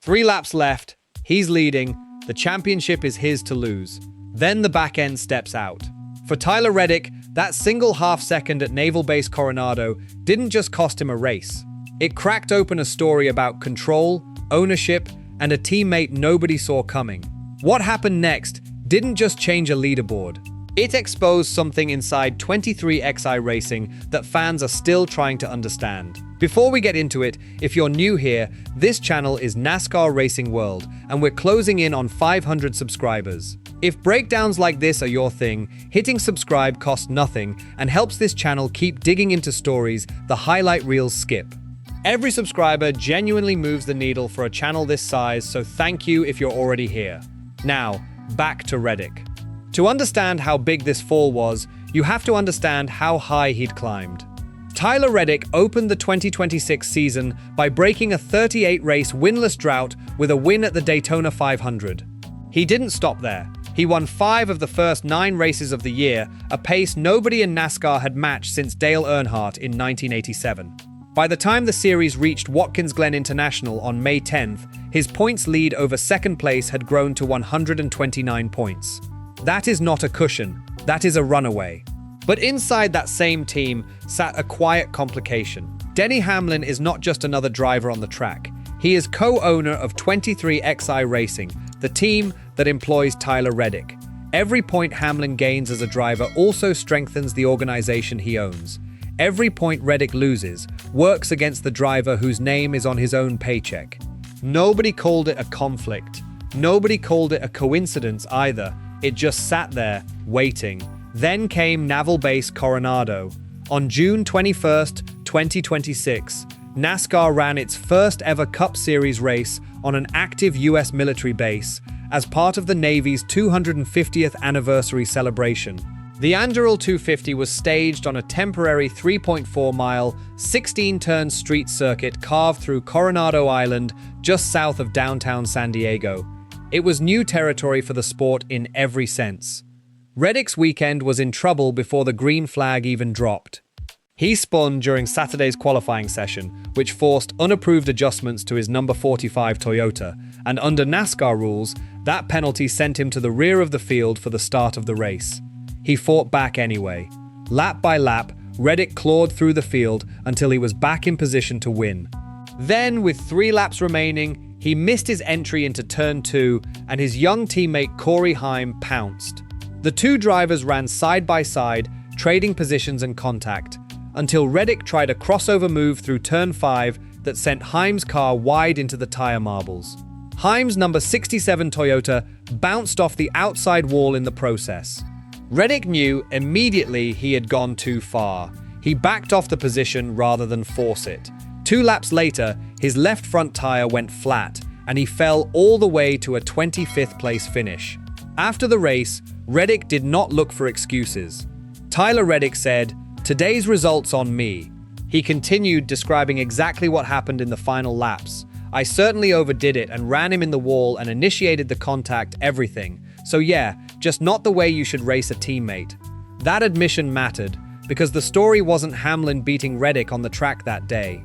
3 laps left, he's leading, the championship is his to lose. Then the back end steps out. For Tyler Reddick, that single half-second at Naval Base Coronado didn't just cost him a race. It cracked open a story about control, ownership, and a teammate nobody saw coming. What happened next didn't just change a leaderboard. It exposed something inside 23XI Racing that fans are still trying to understand. Before we get into it, if you're new here, this channel is NASCAR Racing World, and we're closing in on 500 subscribers. If breakdowns like this are your thing, hitting subscribe costs nothing and helps this channel keep digging into stories the highlight reels skip. Every subscriber genuinely moves the needle for a channel this size, so thank you if you're already here. Now, back to Reddick. To understand how big this fall was, you have to understand how high he'd climbed. Tyler Reddick opened the 2026 season by breaking a 38-race winless drought with a win at the Daytona 500. He didn't stop there. He won 5 of the first 9 races of the year, a pace nobody in NASCAR had matched since Dale Earnhardt in 1987. By the time the series reached Watkins Glen International on May 10th, his points lead over second place had grown to 129 points. That is not a cushion, that is a runaway. But inside that same team sat a quiet complication. Denny Hamlin is not just another driver on the track. He is co-owner of 23XI Racing, the team that employs Tyler Reddick. Every point Hamlin gains as a driver also strengthens the organization he owns. Every point Reddick loses works against the driver whose name is on his own paycheck. Nobody called it a conflict. Nobody called it a coincidence either. It just sat there, waiting. Then came Naval Base Coronado. On June 21st, 2026, NASCAR ran its first ever Cup Series race on an active US military base as part of the Navy's 250th anniversary celebration. The Anduril 250 was staged on a temporary 3.4-mile, 16-turn street circuit carved through Coronado Island just south of downtown San Diego. It was new territory for the sport in every sense. Reddick's weekend was in trouble before the green flag even dropped. He spun during Saturday's qualifying session, which forced unapproved adjustments to his number 45 Toyota, and under NASCAR rules, that penalty sent him to the rear of the field for the start of the race. He fought back anyway. Lap by lap, Reddick clawed through the field until he was back in position to win. Then, with 3 laps remaining, he missed his entry into Turn 2, and his young teammate Corey Heim pounced. The two drivers ran side by side, trading positions and contact, until Reddick tried a crossover move through Turn 5 that sent Heim's car wide into the tire marbles. Heim's number 67 Toyota bounced off the outside wall in the process. Reddick knew immediately he had gone too far. He backed off the position rather than force it. 2 laps later, his left front tire went flat, and he fell all the way to a 25th place finish. After the race, Reddick did not look for excuses. Tyler Reddick said, "Today's result's on me." He continued, describing exactly what happened in the final laps. "I certainly overdid it and ran him in the wall and initiated the contact, everything. So yeah, just not the way you should race a teammate." That admission mattered, because the story wasn't Hamlin beating Reddick on the track that day.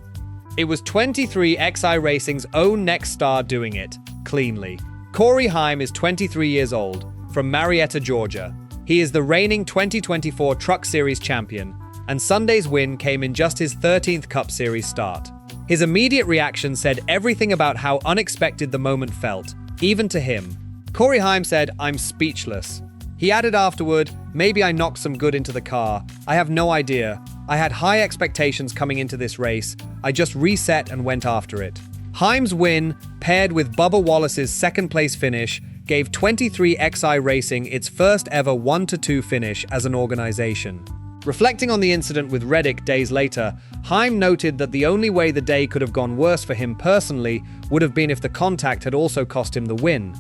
It was 23XI Racing's own next star doing it, cleanly. Corey Heim is 23 years old, from Marietta, Georgia. He is the reigning 2024 Truck Series champion, and Sunday's win came in just his 13th Cup Series start. His immediate reaction said everything about how unexpected the moment felt, even to him. Corey Heim said, "I'm speechless." He added afterward, "Maybe I knocked some good into the car. I have no idea. I had high expectations coming into this race. I just reset and went after it." Heim's win, paired with Bubba Wallace's second-place finish, gave 23XI Racing its first ever 1-2 finish as an organization. Reflecting on the incident with Reddick days later, Heim noted that the only way the day could have gone worse for him personally would have been if the contact had also cost him the win.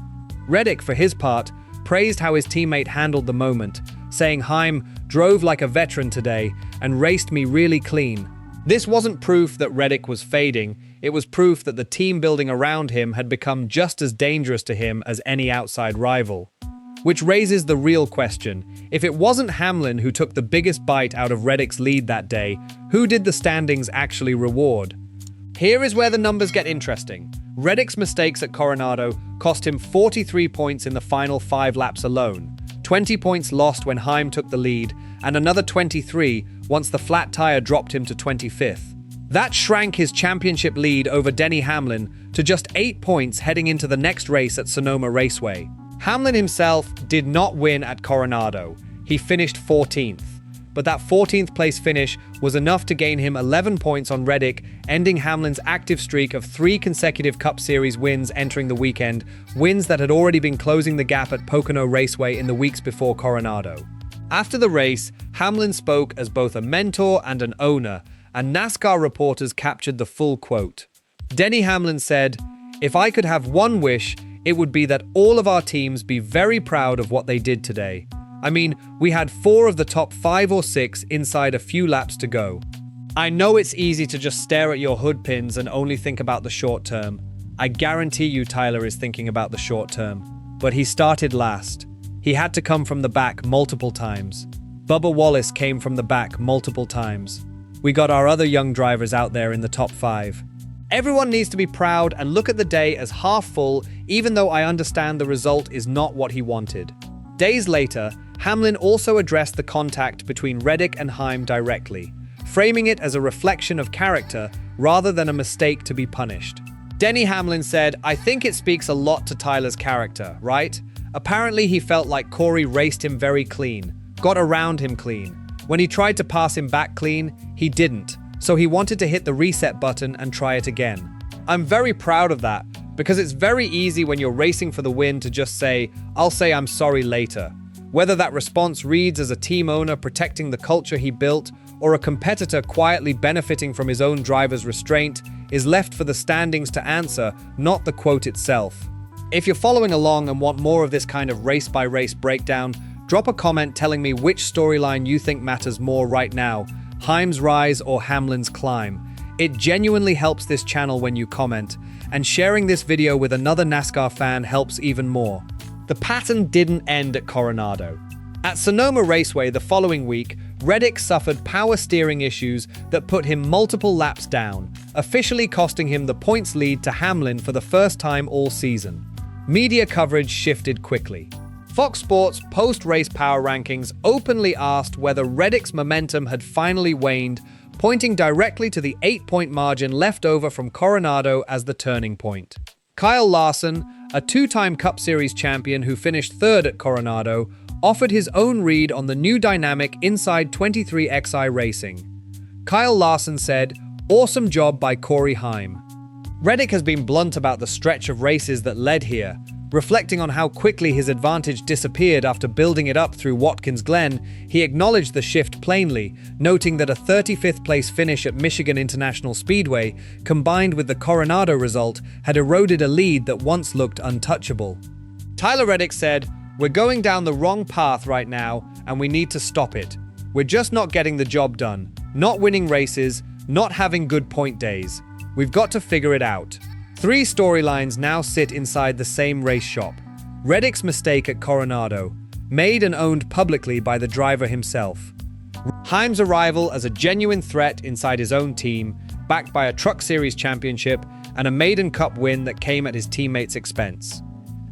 Reddick, for his part, praised how his teammate handled the moment, saying, "Heim drove like a veteran today and raced me really clean." This wasn't proof that Reddick was fading, it was proof that the team building around him had become just as dangerous to him as any outside rival. Which raises the real question: if it wasn't Hamlin who took the biggest bite out of Reddick's lead that day, who did the standings actually reward? Here is where the numbers get interesting. Reddick's mistakes at Coronado cost him 43 points in the final 5 laps alone, 20 points lost when Heim took the lead, and another 23 once the flat tire dropped him to 25th. That shrank his championship lead over Denny Hamlin to just 8 points heading into the next race at Sonoma Raceway. Hamlin himself did not win at Coronado. He finished 14th. But that 14th place finish was enough to gain him 11 points on Reddick, ending Hamlin's active streak of 3 consecutive Cup Series wins entering the weekend, wins that had already been closing the gap at Pocono Raceway in the weeks before Coronado. After the race, Hamlin spoke as both a mentor and an owner, and NASCAR reporters captured the full quote. Denny Hamlin said, "If I could have one wish, it would be that all of our teams be very proud of what they did today. I mean, we had 4 of the top 5 or 6 inside a few laps to go." I know it's easy to just stare at your hood pins and only think about the short term. I guarantee you Tyler is thinking about the short term. But he started last. He had to come from the back multiple times. Bubba Wallace came from the back multiple times. We got our other young drivers out there in the top 5. Everyone needs to be proud and look at the day as half full, even though I understand the result is not what he wanted. Days later, Hamlin also addressed the contact between Reddick and Heim directly, framing it as a reflection of character rather than a mistake to be punished. Denny Hamlin said, "I think it speaks a lot to Tyler's character, right? Apparently he felt like Corey raced him very clean, got around him clean. When he tried to pass him back clean, he didn't, so he wanted to hit the reset button and try it again. I'm very proud of that, because it's very easy when you're racing for the win to just say, 'I'll say I'm sorry later.' Whether that response reads as a team owner protecting the culture he built, or a competitor quietly benefiting from his own driver's restraint, is left for the standings to answer, not the quote itself. If you're following along and want more of this kind of race-by-race breakdown, drop a comment telling me which storyline you think matters more right now, Heim's rise or Hamlin's climb. It genuinely helps this channel when you comment, and sharing this video with another NASCAR fan helps even more. The pattern didn't end at Coronado. At Sonoma Raceway the following week, Reddick suffered power steering issues that put him multiple laps down, officially costing him the points lead to Hamlin for the first time all season. Media coverage shifted quickly. Fox Sports' post-race power rankings openly asked whether Reddick's momentum had finally waned, pointing directly to the 8-point margin left over from Coronado as the turning point. Kyle Larson, a 2-time Cup Series champion who finished 3rd at Coronado, offered his own read on the new dynamic inside 23XI Racing. Kyle Larson said, "Awesome job by Corey Heim." Reddick has been blunt about the stretch of races that led here, reflecting on how quickly his advantage disappeared after building it up through Watkins Glen. He acknowledged the shift plainly, noting that a 35th place finish at Michigan International Speedway, combined with the Coronado result, had eroded a lead that once looked untouchable. Tyler Reddick said, "We're going down the wrong path right now, and we need to stop it. We're just not getting the job done, not winning races, not having good point days. We've got to figure it out." 3 storylines now sit inside the same race shop. Reddick's mistake at Coronado, made and owned publicly by the driver himself. Heim's arrival as a genuine threat inside his own team, backed by a Truck Series championship and a Maiden Cup win that came at his teammates' expense.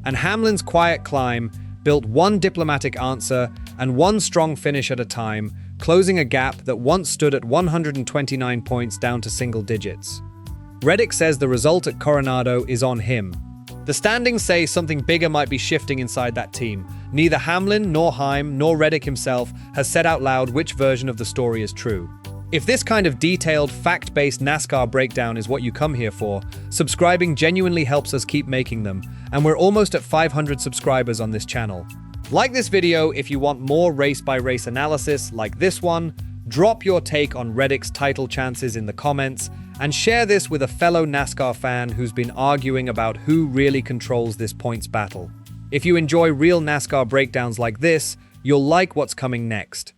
And Hamlin's quiet climb, built one diplomatic answer and one strong finish at a time, closing a gap that once stood at 129 points down to single digits. Reddick says the result at Coronado is on him. The standings say something bigger might be shifting inside that team. Neither Hamlin, nor Heim, nor Reddick himself has said out loud which version of the story is true. If this kind of detailed, fact-based NASCAR breakdown is what you come here for, subscribing genuinely helps us keep making them, and we're almost at 500 subscribers on this channel. Like this video if you want more race-by-race analysis like this one, drop your take on Reddick's title chances in the comments, and share this with a fellow NASCAR fan who's been arguing about who really controls this points battle. If you enjoy real NASCAR breakdowns like this, you'll like what's coming next.